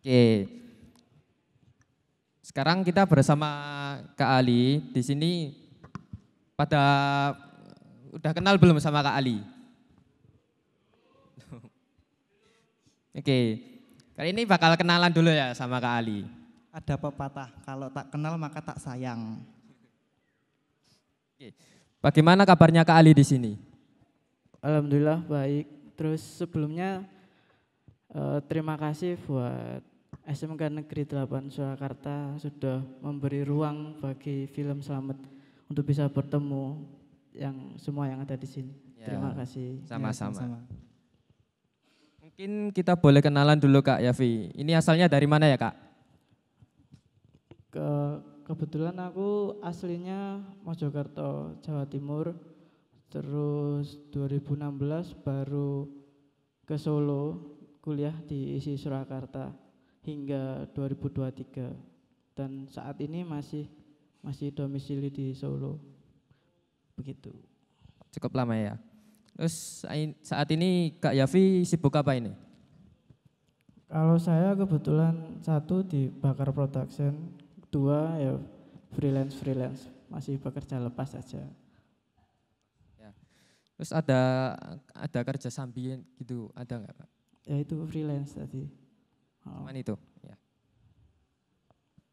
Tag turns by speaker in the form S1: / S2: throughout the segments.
S1: Oke, sekarang kita bersama Kak Ali. Di sini pada udah kenal belum sama Kak Ali? Oke, kali ini bakal kenalan dulu ya sama Kak Ali.
S2: Ada pepatah, kalau tak kenal maka tak sayang.
S1: Oke. Bagaimana kabarnya Kak Ali di sini?
S3: Alhamdulillah baik. Terus sebelumnya terima kasih buat SMK Negeri 8 Surakarta sudah memberi ruang bagi film Slamet untuk bisa bertemu yang semua yang ada di sini.
S1: Ya,
S3: terima kasih.
S1: Sama-sama. Mungkin kita boleh kenalan dulu Kak Yafi. Ini asalnya dari mana ya Kak?
S3: Kebetulan aku aslinya Mojokerto, Jawa Timur. Terus 2016 baru ke Solo kuliah di ISI Surakarta hingga 2023 dan saat ini masih domisili di Solo. Begitu.
S1: Cukup lama ya. Terus saat ini Kak Yafi sibuk apa ini?
S3: Kalau saya kebetulan satu di Bakar Production, dua ya freelance, masih bekerja lepas saja.
S1: Ya. Terus ada kerja sambian gitu, ada nggak Pak?
S3: Ya itu freelance tadi.
S1: Cuman itu. Ya.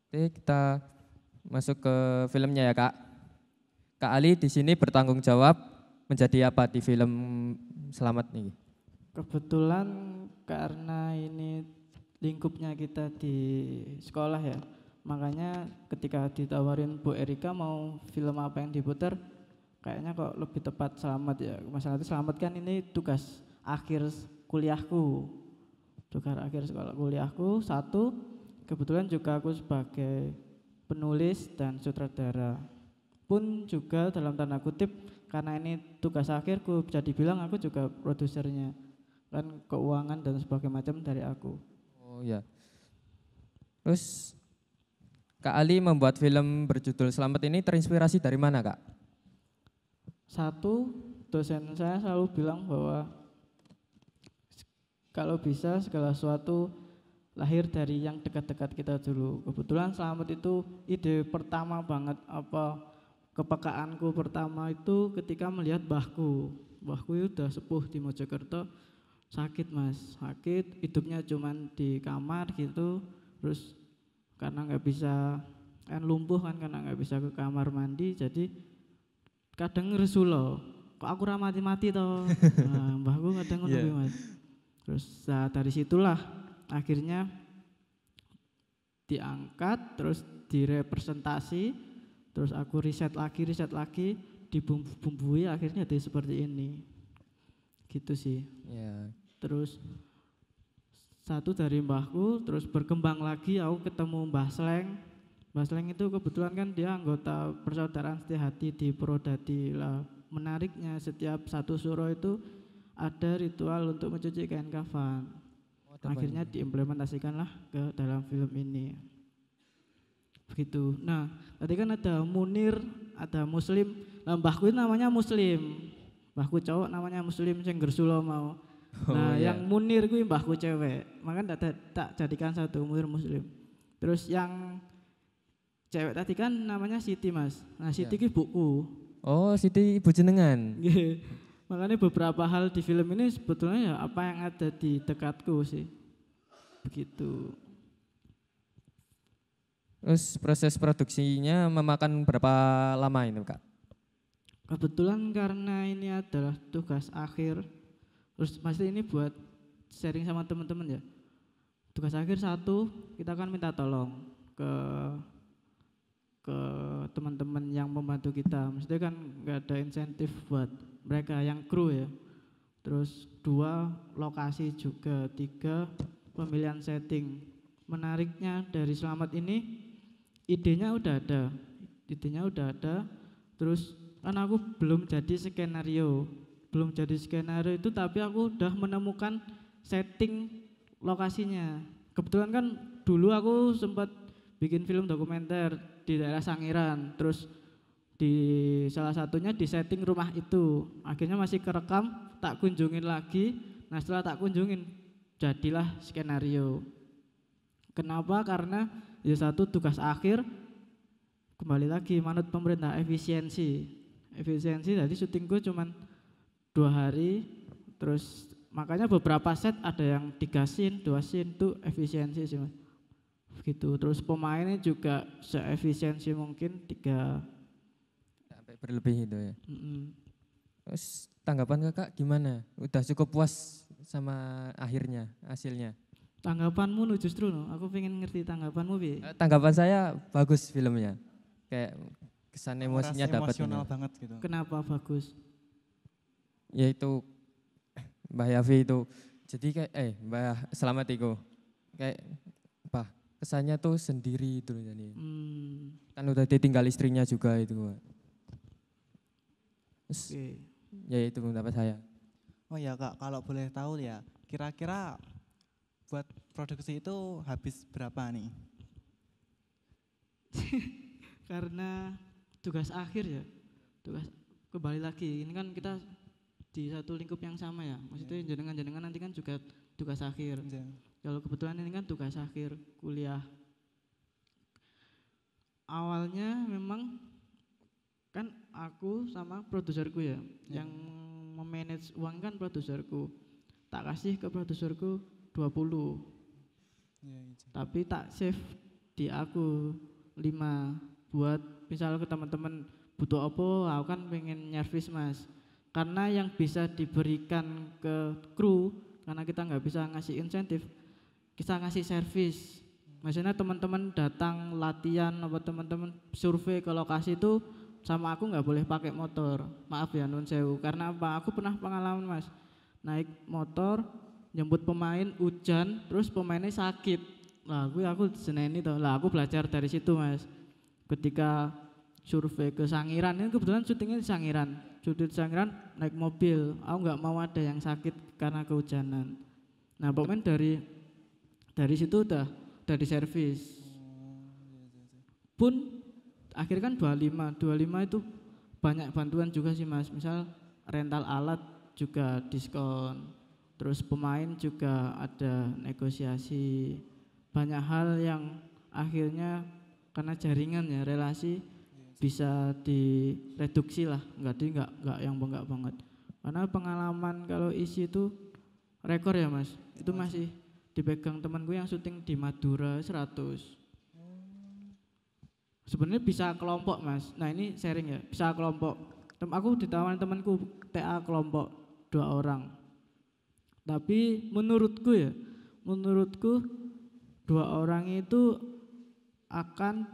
S1: Oke, kita masuk ke filmnya ya Kak. Kak Ali di sini bertanggung jawab menjadi apa di film Slamet nih?
S3: Kebetulan karena ini lingkupnya kita di sekolah ya, makanya ketika ditawarin Bu Erika mau film apa yang diputar, kayaknya kok lebih tepat Slamet ya. Masalah itu Slamet kan ini tugas akhir kuliahku. Tugas akhir sekolah kuliahku. Satu, kebetulan juga aku sebagai penulis dan sutradara. Pun juga dalam tanda kutip karena ini tugas akhirku bisa dibilang aku juga produsernya. Kan keuangan dan sebagainya macam dari aku.
S1: Oh ya. Terus Kak Ali membuat film berjudul Slamet ini terinspirasi dari mana Kak?
S3: Satu, dosen saya selalu bilang bahwa kalau bisa segala sesuatu lahir dari yang dekat-dekat kita dulu. Kebetulan Slamet itu ide pertama banget, kepekaanku pertama itu ketika melihat mbahku. Mbahku itu udah sepuh di Mojokerto, sakit mas, sakit, hidupnya cuman di kamar gitu. Terus karena nggak bisa, kan lumpuh kan, karena nggak bisa ke kamar mandi, jadi kadang ngeresul loh, kok aku mati-mati toh. Nah, mbahku kadang ngono kuwi mas. Terus dari situlah akhirnya diangkat, terus direpresentasi, terus aku riset lagi, dibumbu-bumbui, akhirnya jadi seperti ini. Gitu sih.
S1: Ya.
S3: Terus satu dari mbahku, terus berkembang lagi aku ketemu Mbah Sleng. Mbah Sleng itu kebetulan kan dia anggota Persaudaraan Setia Hati di Purwodadi lah. Menariknya setiap satu suro itu ada ritual untuk mencuci kain kafan. Akhirnya diimplementasikanlah ke dalam film ini. Begitu. Nah, tadi kan ada Munir, ada Muslim. Nah, mbahku itu namanya Muslim. Mbahku cowok namanya Muslim sing gersulo mau. Nah,
S1: iya.
S3: yang Munir kuwi mbahku cewek. Makanya tak jadikan satu Munir Muslim. Terus yang cewek tadi kan namanya Siti, Mas. Nah, Siti ki buku.
S1: Oh, Siti ibu jenengan.
S3: Makanya beberapa hal di film ini sebetulnya ya apa yang ada di dekatku sih. Begitu.
S1: Terus proses produksinya memakan berapa lama ini Kak?
S3: Kebetulan karena ini adalah tugas akhir, terus pasti ini buat sharing sama teman-teman ya. Tugas akhir satu, kita kan minta tolong ke teman-teman yang membantu kita. Maksudnya kan nggak ada insentif buat mereka yang kru ya. Terus dua, lokasi juga. Tiga, pemilihan setting. menariknya dari Selamat ini idenya udah ada, terus kan aku belum jadi skenario itu, tapi aku udah menemukan setting lokasinya. Kebetulan kan dulu aku sempat bikin film dokumenter di daerah Sangiran, terus di salah satunya di setting rumah itu, akhirnya masih kerekam, tak kunjungin lagi. Nah setelah tak kunjungin jadilah skenario. Kenapa? Karena ya satu, tugas akhir, kembali lagi manut pemerintah, efisiensi. Jadi syutingku cuman 2 hari, terus makanya beberapa set ada yang 3 scene, 2 scene, itu efisiensi sih Mas. Begitu. Terus pemainnya juga seefisiensi mungkin 3.
S1: Sampai berlebih itu ya. Terus tanggapan kakak gimana? Udah cukup puas sama akhirnya, hasilnya?
S3: Tanggapanmu justru aku pengen ngerti tanggapanmu Bi.
S1: Tanggapan saya bagus filmnya. Kayak kesan emosinya dapat.
S2: Emosional banget gitu.
S3: Kenapa bagus?
S1: Ya itu Mbah Yafi itu. Jadi kayak Mbah Selamat itu. Kayak apa? Kesannya tuh sendiri itu jadi. Kan udah ditinggal istrinya juga itu. Terus, ya itu pendapat saya.
S2: Oh ya Kak, kalau boleh tahu ya, kira-kira buat produksi itu habis berapa nih?
S3: Karena tugas akhir ya, tugas kembali lagi, ini kan kita di satu lingkup yang sama ya, maksudnya jenengan nanti kan juga tugas akhir. Kalau kebetulan ini kan tugas akhir kuliah. Awalnya memang kan aku sama produserku ya, yang memanage uang kan produserku, tak kasih ke produserku 20, tapi tak save di aku 5 buat misal ke teman-teman butuh apa, aku kan pengen nyervis Mas, karena yang bisa diberikan ke kru, karena kita nggak bisa ngasih insentif, kita ngasih servis. Maksudnya teman-teman datang latihan apa teman-teman survei ke lokasi itu sama aku nggak boleh pakai motor, maaf ya nun sewu, karena apa, aku pernah pengalaman Mas, naik motor jemput pemain hujan, terus pemainnya sakit. Lah aku seneni toh. Lah aku belajar dari situ Mas. Ketika survei ke Sangiran, ini kebetulan syutingnya di Sangiran. Syuting di Sangiran naik mobil. Aku nggak mau ada yang sakit karena kehujanan. Nah pemain dari situ udah diservis. Pun akhirnya kan 25 itu banyak bantuan juga sih Mas. Misal rental alat juga diskon. Terus pemain juga ada negosiasi, banyak hal yang akhirnya karena jaringan ya, relasi bisa direduksi lah, enggak yang bengkak banget. Karena pengalaman kalau isi itu rekor ya Mas, itu masih dipegang temanku yang syuting di Madura 100. Sebenarnya bisa kelompok Mas, nah ini sharing ya, bisa kelompok. Aku ditawarin temanku TA kelompok 2 orang. Tapi menurutku 2 orang itu akan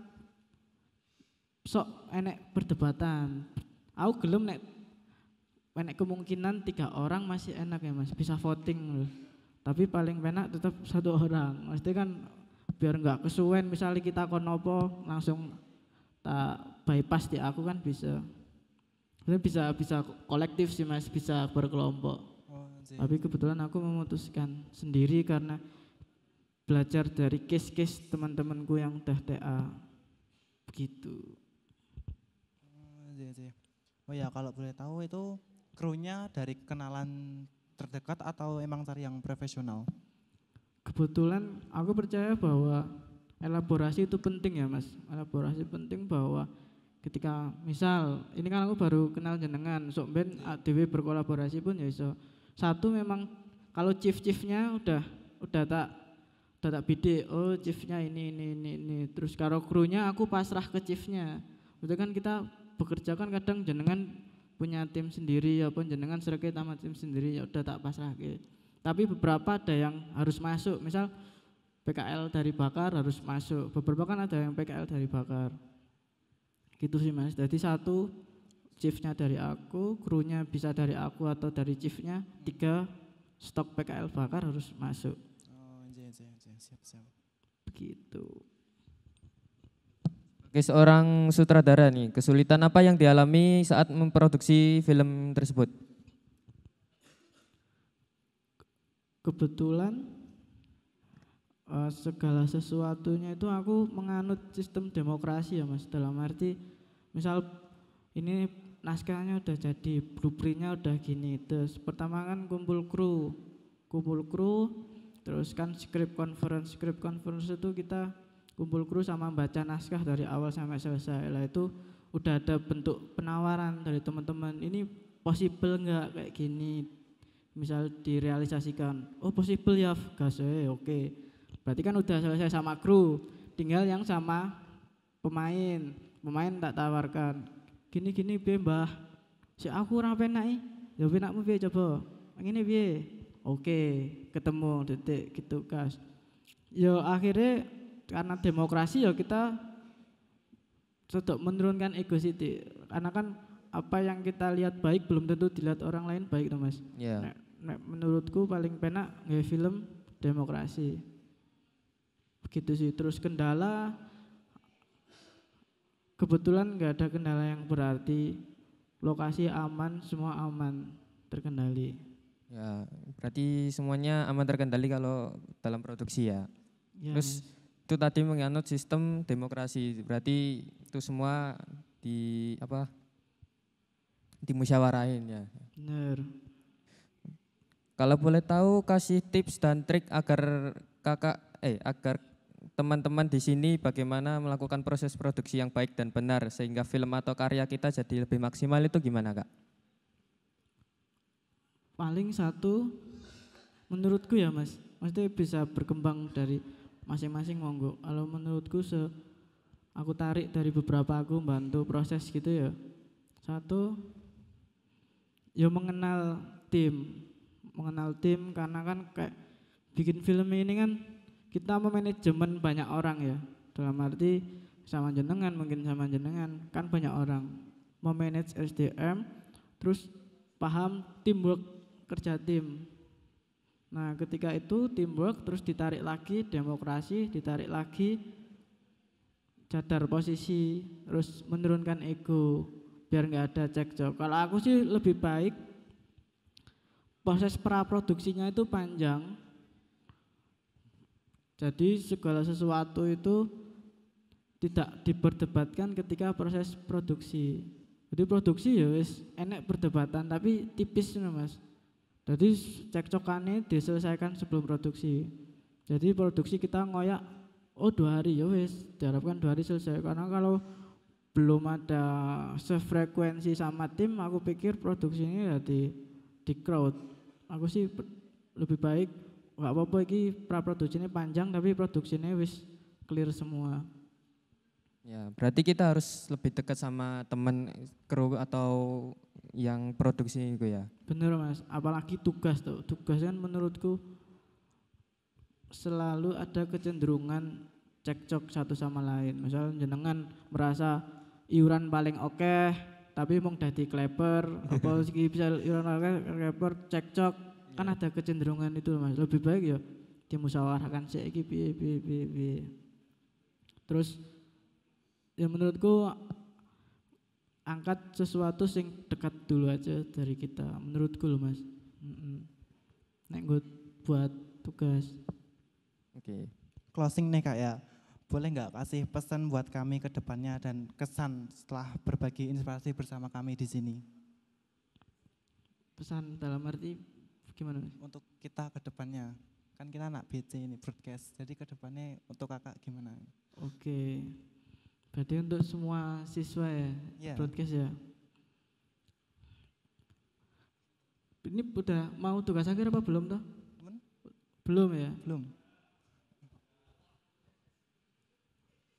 S3: sok enek perdebatan. Aku gelem enek kemungkinan 3 orang masih enak ya Mas, bisa voting loh. Tapi paling enak tetap 1 orang. Maksudnya kan biar enggak kesuwen, misalnya kita konopo langsung tak bypass di aku kan bisa. Bisa kolektif sih Mas, bisa berkelompok. Tapi kebetulan aku memutuskan sendiri karena belajar dari case-case teman-temanku yang udah TA. Begitu.
S2: Oh ya kalau boleh tahu itu krunya dari kenalan terdekat atau emang cari yang profesional?
S3: Kebetulan aku percaya bahwa elaborasi itu penting ya Mas. Elaborasi penting bahwa ketika misal ini kan aku baru kenal jenengan, sok ben ADW berkolaborasi pun ya iso. Satu memang kalau chiefnya udah tak bidik, oh chiefnya ini. Terus kalau krunya aku pasrah ke chiefnya. Berarti kan kita bekerja kan kadang jenengan punya tim sendiri ya pun jenengan serket sama tim sendiri ya udah tak pasrah ke. Tapi beberapa ada yang harus masuk, misal PKL dari Bakar harus masuk. Beberapa kan ada yang PKL dari Bakar. Gitu sih Mas. Jadi satu chiefnya dari aku, krunya bisa dari aku atau dari chiefnya, 3 stok PKL Bakar harus masuk.
S2: Oh, siap.
S3: begitu.
S1: Oke, seorang sutradara nih, kesulitan apa yang dialami saat memproduksi film tersebut?
S3: Kebetulan segala sesuatunya itu aku menganut sistem demokrasi ya Mas, dalam arti misal ini naskahnya udah jadi, blueprintnya udah gini, terus pertama kan kumpul kru, terus kan script conference itu kita kumpul kru sama baca naskah dari awal sampai selesai. Lah itu udah ada bentuk penawaran dari teman-teman, ini possible nggak kayak gini, misal direalisasikan, oh possible ya, gas oke. Berarti kan udah selesai sama kru, tinggal yang sama pemain tak tawarkan, gini piye mbah, si aku ora penak ya penakmu piye coba, ngene piye, oke ketemu detik gitu gas. Yo akhirnya karena demokrasi ya kita sedok menurunkan ego sithik, karena kan apa yang kita lihat baik belum tentu dilihat orang lain baik toh Mas.
S1: Yeah.
S3: Nek menurutku paling penak nge film demokrasi. Begitu sih. Terus kendala, kebetulan nggak ada kendala yang berarti, lokasi aman, semua aman, terkendali.
S1: Ya, berarti semuanya aman terkendali kalau dalam produksi ya.
S3: Ya,
S1: Terus
S3: Mas.
S1: itu tadi menganut sistem demokrasi, berarti itu semua dimusyawarahin ya.
S3: Bener.
S1: Kalau boleh tahu kasih tips dan trik agar agar teman-teman di sini bagaimana melakukan proses produksi yang baik dan benar sehingga film atau karya kita jadi lebih maksimal, itu gimana Kak?
S3: Paling satu menurutku ya Mas, mesti bisa berkembang dari masing-masing monggo. Kalau menurutku aku tarik dari beberapa aku bantu proses gitu ya. Satu, ya mengenal tim karena kan kayak bikin film ini kan kita memanajemen banyak orang ya, dalam arti sama jenengan kan banyak orang, memanage SDM, terus paham teamwork, kerja tim. Nah ketika itu teamwork terus ditarik lagi demokrasi, ditarik lagi jadar posisi, terus menurunkan ego biar nggak ada cekcok. Kalau aku sih lebih baik proses praproduksinya itu panjang. Jadi segala sesuatu itu tidak diperdebatkan ketika proses produksi. Jadi produksi ya wis enek perdebatan tapi tipis nih Mas. Jadi cekcokannya diselesaikan sebelum produksi. Jadi produksi kita ngoyak 2 hari ya wis, diharapkan 2 hari selesai. Karena kalau belum ada sefrekuensi sama tim, aku pikir produksi ini ya di crowd. Aku sih lebih baik nggak apa-apa iki praproduksinya panjang tapi produksinya wis clear semua.
S1: Ya, berarti kita harus lebih dekat sama teman kru atau yang produksi itu ya.
S3: Bener Mas, apalagi tugas tuh. Tugas kan menurutku selalu ada kecenderungan cekcok satu sama lain. Misal jenengan merasa iuran paling oke, tapi mung dadi kleper, apa iki bisa iuran oke kleper cekcok, kan ada kecenderungan itu Mas. Lebih baik ya dimusyawarahkan sik iki piye. Terus ya menurutku angkat sesuatu sing dekat dulu aja dari kita, menurutku loh Mas. Nek buat tugas.
S1: Oke.
S2: Closing nih Kak ya, boleh nggak kasih pesan buat kami ke depannya dan kesan setelah berbagi inspirasi bersama kami di sini?
S3: Pesan dalam arti gimana Mas?
S2: Untuk kita ke depannya, kan kita anak BC ini broadcast, jadi ke depannya untuk kakak gimana?
S3: Oke. Berarti untuk semua siswa ya,
S2: Yeah.
S3: broadcast ya. Ini udah mau tugas akhir apa belum toh? Belum ya?
S2: Belum.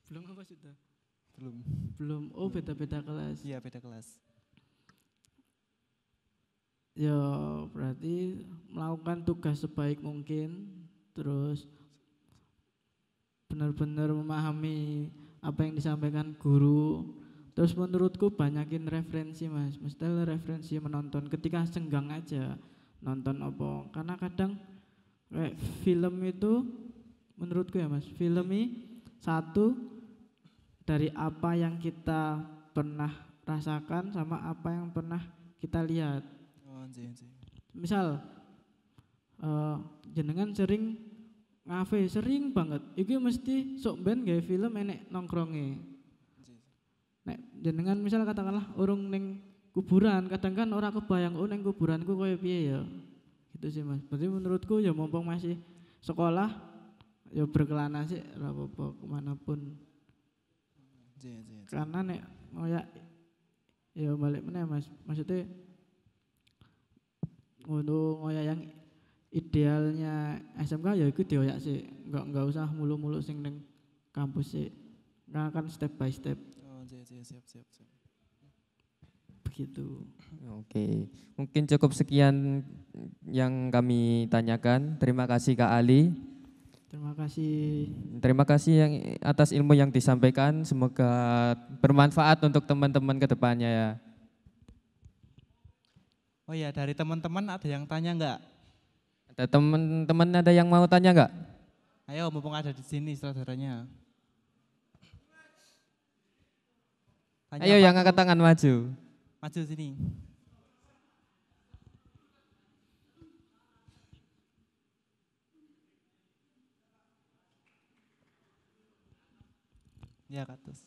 S3: Belum apa sudah?
S2: Belum.
S3: Oh beda-beda kelas.
S2: Iya beda kelas.
S3: Ya berarti melakukan tugas sebaik mungkin, terus benar-benar memahami apa yang disampaikan guru. Terus menurutku banyakin referensi Mas, mesti referensi menonton ketika senggang aja nonton apa. Karena kadang kayak film itu menurutku ya Mas, film ini satu dari apa yang kita pernah rasakan sama apa yang pernah kita lihat.
S2: Oh, anjir.
S3: Misal jenengan sering ngafe, sering banget. Iki mesti sok ben gawe film enek nongkronge. Nek jenengan misal katakanlah urung ning kuburan, kadang kan ora kebayang ning kuburanku koyo piye ya. Gitu sih Mas. Berarti menurutku ya mumpung masih sekolah ya berkelana sih ora apa-apa kemanapun. Karena nek ngoyak ya balik meneh Mas. Maksudnya untuk ngoyak yang idealnya SMK ya itu dioyak sih. Enggak usah mulu-mulu sing ning kampus sih. Karena kan step by step.
S2: Oh, siap.
S3: Begitu.
S1: Oke, mungkin cukup sekian yang kami tanyakan. Terima kasih Kak Ali.
S3: Terima kasih.
S1: Terima kasih yang atas ilmu yang disampaikan. Semoga bermanfaat untuk teman-teman ke depannya ya.
S2: Oh ya, dari teman-teman ada yang tanya enggak?
S1: Ada teman-teman ada yang mau tanya enggak?
S2: Ayo, mumpung ada di sini saudaranya.
S1: Ayo yang angkat tangan maju.
S2: Maju sini. Ya, Katus.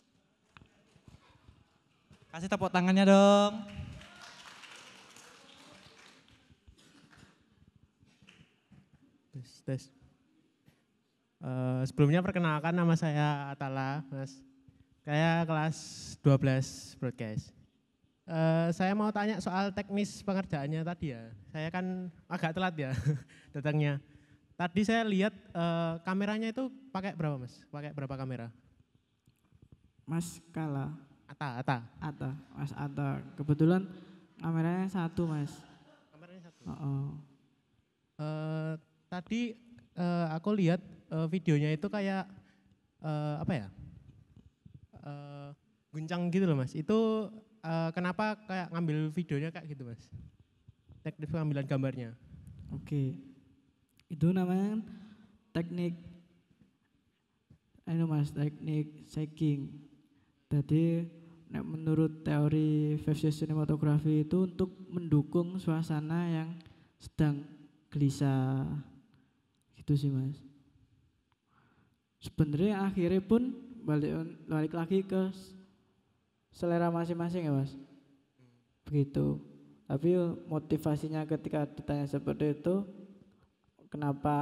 S2: Kasih tepuk tangannya dong.
S4: Tes. Sebelumnya perkenalkan nama saya Atala, Mas. Saya kelas 12 broadcast. Saya mau tanya soal teknis pengerjaannya tadi ya. Saya kan agak telat ya datangnya. Tadi saya lihat kameranya itu pakai berapa Mas? Pakai berapa kamera?
S3: Mas Kala.
S4: Ata.
S3: Mas Ata. Kebetulan kameranya satu Mas.
S4: Kameranya satu. Tadi aku lihat videonya itu kayak apa ya? Guncang gitu loh Mas. Itu kenapa kayak ngambil videonya kayak gitu Mas? Teknik pengambilan gambarnya.
S3: Oke. Itu namanya teknik teknik shaking. Jadi menurut teori visual cinematography itu untuk mendukung suasana yang sedang gelisah. Gitu sih Mas. Sebenarnya akhirnya pun balik lagi ke selera masing-masing ya Mas. Begitu. Tapi motivasinya ketika ditanya seperti itu, kenapa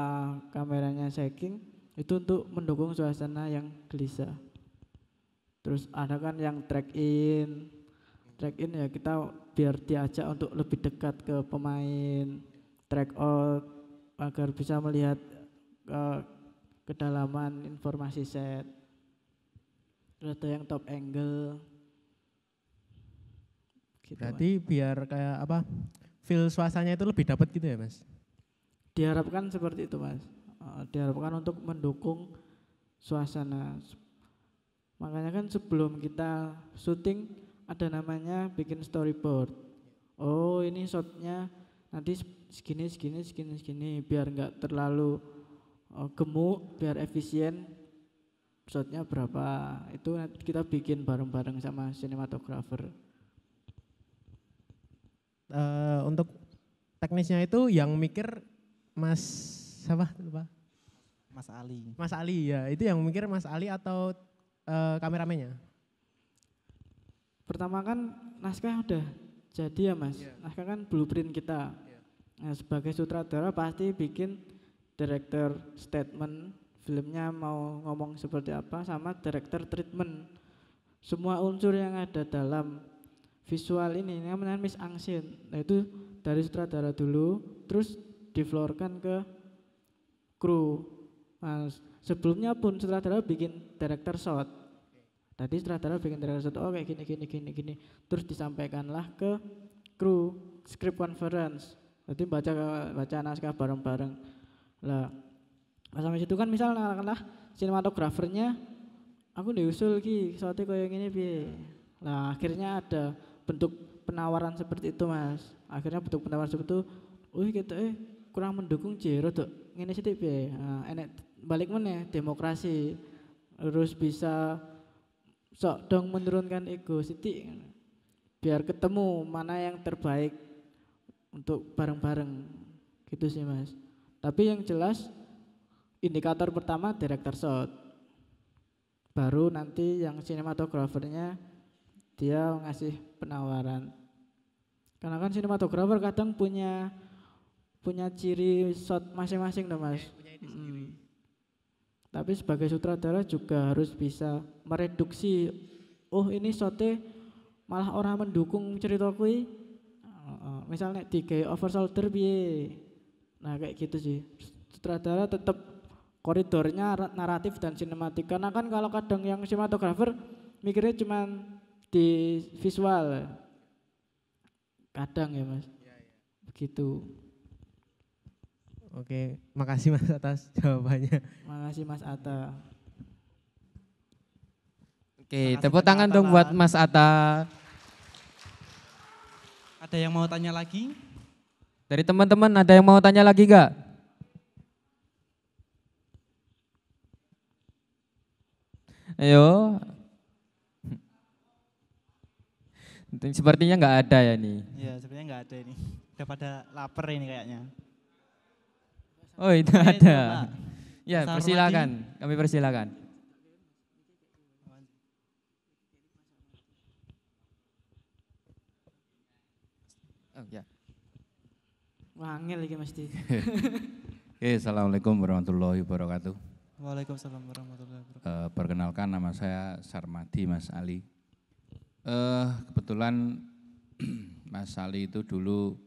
S3: kameranya shaking, itu untuk mendukung suasana yang gelisah. Terus ada kan yang track in ya kita biar diajak untuk lebih dekat ke pemain, track out agar bisa melihat kedalaman informasi set. Terus ada yang top angle. Gitu,
S4: berarti Mas, biar kayak apa? Feel suasananya itu lebih dapat gitu ya Mas?
S3: Diharapkan seperti itu Mas. Diharapkan untuk mendukung suasana. Makanya kan sebelum kita syuting ada namanya bikin storyboard. Oh ini shotnya nanti segini biar enggak terlalu gemuk, biar efisien. Shotnya berapa, itu nanti kita bikin bareng-bareng sama sinematografer.
S4: Untuk teknisnya itu yang mikir Mas siapa?
S2: Mas
S4: Ali ya, itu yang mikir Mas Ali atau kameramennya?
S3: Pertama kan naskah udah jadi ya Mas, naskah kan blueprint kita. Nah, sebagai sutradara pasti bikin director statement, filmnya mau ngomong seperti apa, sama director treatment. Semua unsur yang ada dalam visual ini namanya mise en scène. Nah itu dari sutradara dulu, terus diflorkan ke kru. Nah, sebelumnya pun sutradara bikin director shot. Tadi sutradara bikin director shot, oh kayak gini. Terus disampaikanlah ke kru, script conference. Jadi baca naskah bareng-bareng. Lah, sampai situ kan misalnya sinematografernya aku diusul ki, shotnya kayak gini piye. Lah akhirnya ada bentuk penawaran seperti itu Mas. Akhirnya bentuk penawaran seperti itu, kita kurang mendukung jero tuh ngene sithik piye. Nah, enek balik meneh demokrasi, terus bisa sok dong menurunkan ego sithik biar ketemu mana yang terbaik untuk bareng-bareng gitu sih Mas. Tapi yang jelas indikator pertama director shot, baru nanti yang sinematografernya dia ngasih penawaran. Karena kan sinematografer kadang punya ciri shot masing-masing dong Mas. Tapi sebagai sutradara juga harus bisa mereduksi, oh ini shotnya malah orang mendukung cerita kui. Misalnya tiga over shoulder piye. Nah kayak gitu sih. Sutradara tetap koridornya naratif dan sinematik. Karena kan kalau kadang yang sinematografer mikirnya cuma di visual. Kadang ya Mas. Begitu.
S4: Oke, makasih Mas atas jawabannya.
S3: Makasih Mas Atta.
S1: Oke, tepuk tangan dong buat Mas Atta.
S2: Ada yang mau tanya lagi?
S1: Dari teman-teman ada yang mau tanya lagi gak? Ayo. Sepertinya nggak ada ya nih.
S2: Ya sebenarnya nggak ada ini. Udah pada lapar ini kayaknya.
S1: Oh itu
S2: Oke,
S1: ada.
S2: Pak.
S1: Ya
S2: Mas
S1: persilakan, kami persilakan. Oh ya.
S3: Wangil iki mesti.
S5: Oke, assalamualaikum warahmatullahi wabarakatuh.
S2: Waalaikumsalam warahmatullahi wabarakatuh.
S5: Perkenalkan nama saya Sarmadi Mas Ali. Kebetulan Mas Ali itu dulu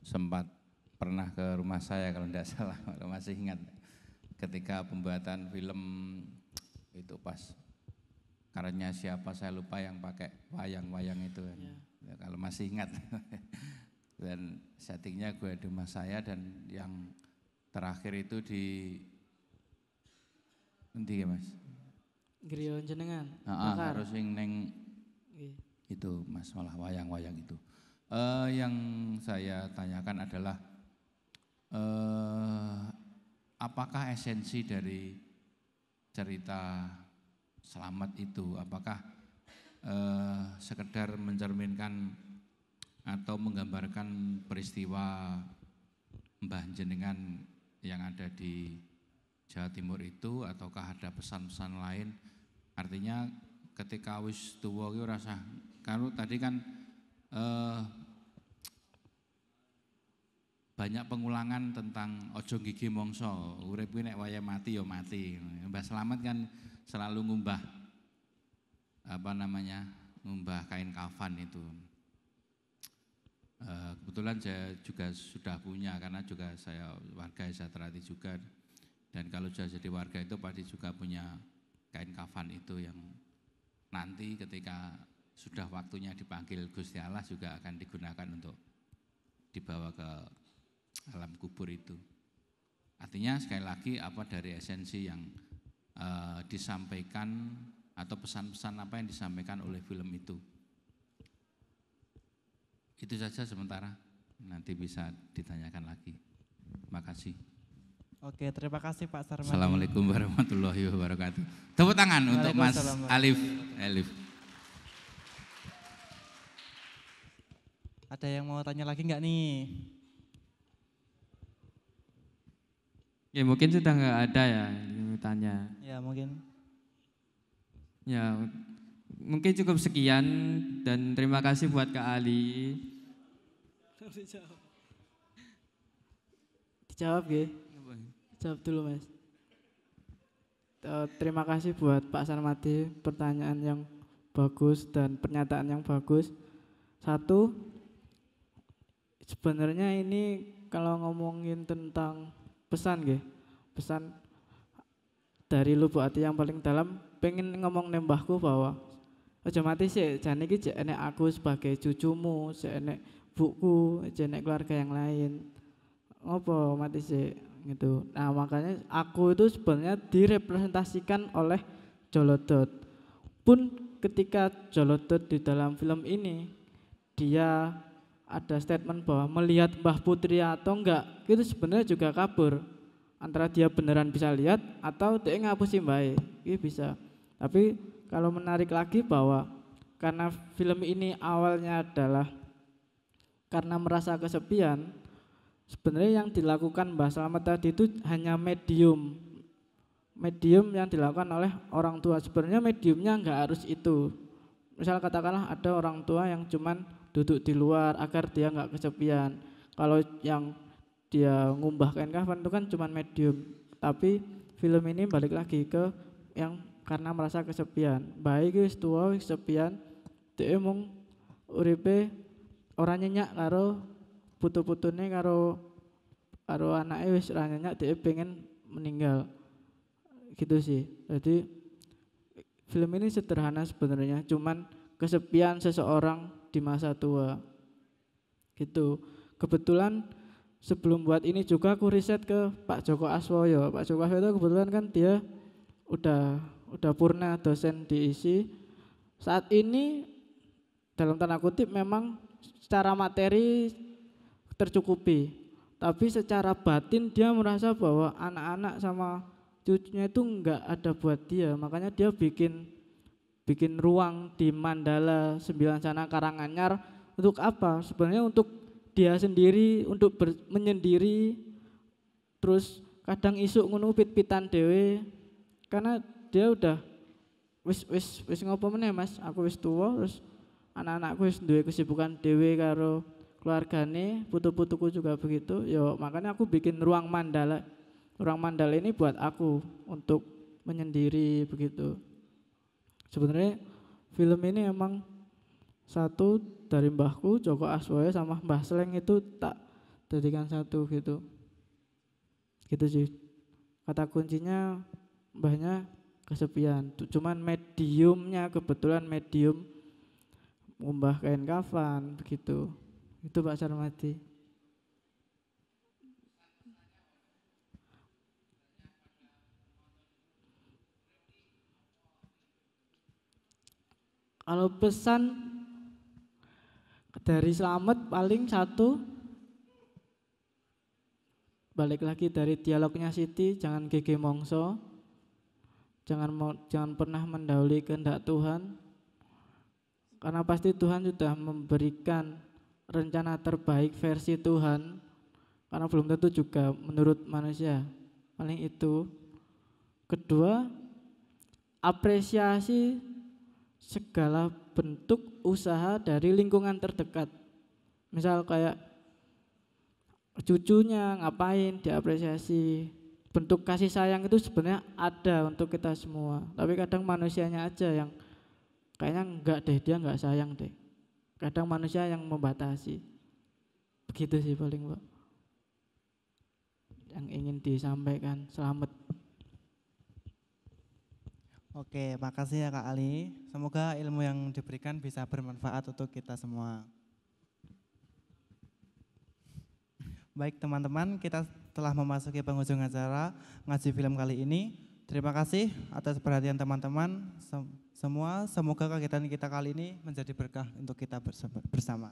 S5: sempat pernah ke rumah saya kalau tidak salah, kalau masih ingat. Ketika pembuatan film itu pas karetnya siapa saya lupa yang pakai wayang-wayang itu kan. Ya, kalau masih ingat. Dan settingnya gue di rumah saya dan yang terakhir itu di nanti ya Mas.
S3: Griya jenengan.
S5: Harus yang neng itu Mas malah wayang-wayang itu. Yang saya tanyakan adalah apakah esensi dari cerita Selamat itu? Apakah sekedar mencerminkan atau menggambarkan peristiwa Mbah Jenengan yang ada di Jawa Timur itu, ataukah ada pesan-pesan lain? Artinya ketika wis tuwa ki rasa, kalau tadi kan banyak pengulangan tentang ojo gigi mongso, urip ki nek waya mati ya mati. Mbah Selamat kan selalu ngumbah ngumbah kain kafan itu. Kebetulan saya juga sudah punya karena juga saya warga Satrati juga, dan kalau sudah jadi warga itu pasti juga punya kain kafan itu yang nanti ketika sudah waktunya dipanggil Gusti Allah juga akan digunakan untuk dibawa ke alam kubur itu. Artinya sekali lagi apa dari esensi yang disampaikan atau pesan-pesan apa yang disampaikan oleh film itu. Itu saja sementara, nanti bisa ditanyakan lagi. Makasih.
S2: Oke, terima kasih Pak Sarmadi.
S5: Assalamualaikum warahmatullahi wabarakatuh. Tepuk tangan untuk Mas Alif.
S2: Ada yang mau tanya lagi nggak nih?
S1: Ya mungkin sudah nggak ada ya yang tanya.
S2: Ya mungkin.
S1: Ya mungkin cukup sekian dan terima kasih buat Kak Ali.
S3: Dijawab ya? Jawab dulu Mas. Terima kasih buat Pak Sarmadi, pertanyaan yang bagus dan pernyataan yang bagus. Satu, sebenarnya ini kalau ngomongin tentang pesan ya, pesan dari lubuk hati yang paling dalam, pengen ngomong nembahku bahwa aja mati sih, jane iki jek enek aku sebagai cucumu, jek enek buku, jek enek keluarga yang lain. Ngopo mati sih gitu. Nah, makanya aku itu sebenarnya direpresentasikan oleh Jolodot. Pun ketika Jolodot di dalam film ini dia ada statement bahwa melihat Mbah Putri atau enggak, itu sebenarnya juga kabur. antara dia beneran bisa lihat atau dia ngapusin bae, ini bisa. Tapi kalau menarik lagi bahwa karena film ini awalnya adalah karena merasa kesepian, sebenarnya yang dilakukan Mbah Slamet tadi itu hanya medium yang dilakukan oleh orang tua. Sebenarnya mediumnya enggak harus itu. Misal katakanlah ada orang tua yang cuman duduk di luar agar dia enggak kesepian. Kalau yang dia ngumbah kain kafan itu kan cuman medium. Tapi film ini balik lagi ke yang karena merasa kesepian. Baik wis tua wis kesepian, dia mung uripe ora nyenyak karo putu-putune karo anake wis ora nyenyak, dia pengen meninggal. Gitu sih. Jadi film ini sederhana sebenarnya, cuman kesepian seseorang di masa tua. Gitu. Kebetulan sebelum buat ini juga aku riset ke Pak Joko Aswoyo. Pak Joko Aswoyo kebetulan kan dia udah purna dosen di ISI. Saat ini dalam tanda kutip memang secara materi tercukupi, tapi secara batin dia merasa bahwa anak-anak sama cucunya itu enggak ada buat dia. Makanya dia bikin ruang di Mandala 9 Sana Karanganyar. Untuk apa? Sebenarnya untuk dia sendiri, untuk menyendiri. Terus kadang isuk ngono pit-pitan dhewe. Karena dia udah wis ngopo meneh Mas, aku wis tuwa, terus anak-anakku wis duwe kesibukan dhewe karo keluargane, putu-putuku juga begitu. Yo makanya aku bikin ruang Mandala. Ruang Mandala ini buat aku untuk menyendiri begitu. Sebenarnya film ini emang satu dari mbahku Joko Aswoyo sama Mbah Sleng itu tak jadikan satu gitu. Gitu sih. Kata kuncinya mbahnya kesepian. Cuman mediumnya kebetulan medium ngumbah kain kafan begitu. Itu Pak Sarmadi. Kalau pesan dari Slamet paling satu, balik lagi dari dialognya Siti, jangan gege mongso, jangan pernah mendahului kehendak Tuhan, karena pasti Tuhan sudah memberikan rencana terbaik versi Tuhan, karena belum tentu juga menurut manusia. Paling itu. Kedua, apresiasi segala bentuk usaha dari lingkungan terdekat. Misal kayak cucunya ngapain diapresiasi. Bentuk kasih sayang itu sebenarnya ada untuk kita semua. Tapi kadang manusianya aja yang kayaknya enggak deh, dia enggak sayang deh. Kadang manusia yang membatasi. Begitu sih paling Pak yang ingin disampaikan. Selamat.
S2: Oke, makasih ya Kak Ali. Semoga ilmu yang diberikan bisa bermanfaat untuk kita semua. Baik teman-teman, kita telah memasuki penghujung acara ngaji film kali ini. Terima kasih atas perhatian teman-teman semua. Semoga kegiatan kita kali ini menjadi berkah untuk kita bersama.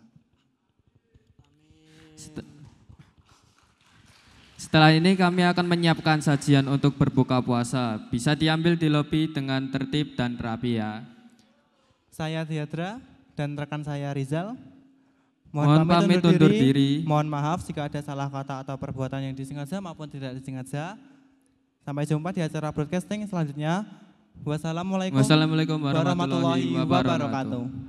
S1: Setelah ini kami akan menyiapkan sajian untuk berbuka puasa. Bisa diambil di lobi dengan tertib dan rapi ya.
S2: Saya Diadra dan rekan saya Rizal.
S1: Mohon pamit undur diri.
S2: Mohon maaf jika ada salah kata atau perbuatan yang disengaja maupun tidak disengaja. Sampai jumpa di acara broadcasting selanjutnya. Wassalamualaikum warahmatullahi wabarakatuh.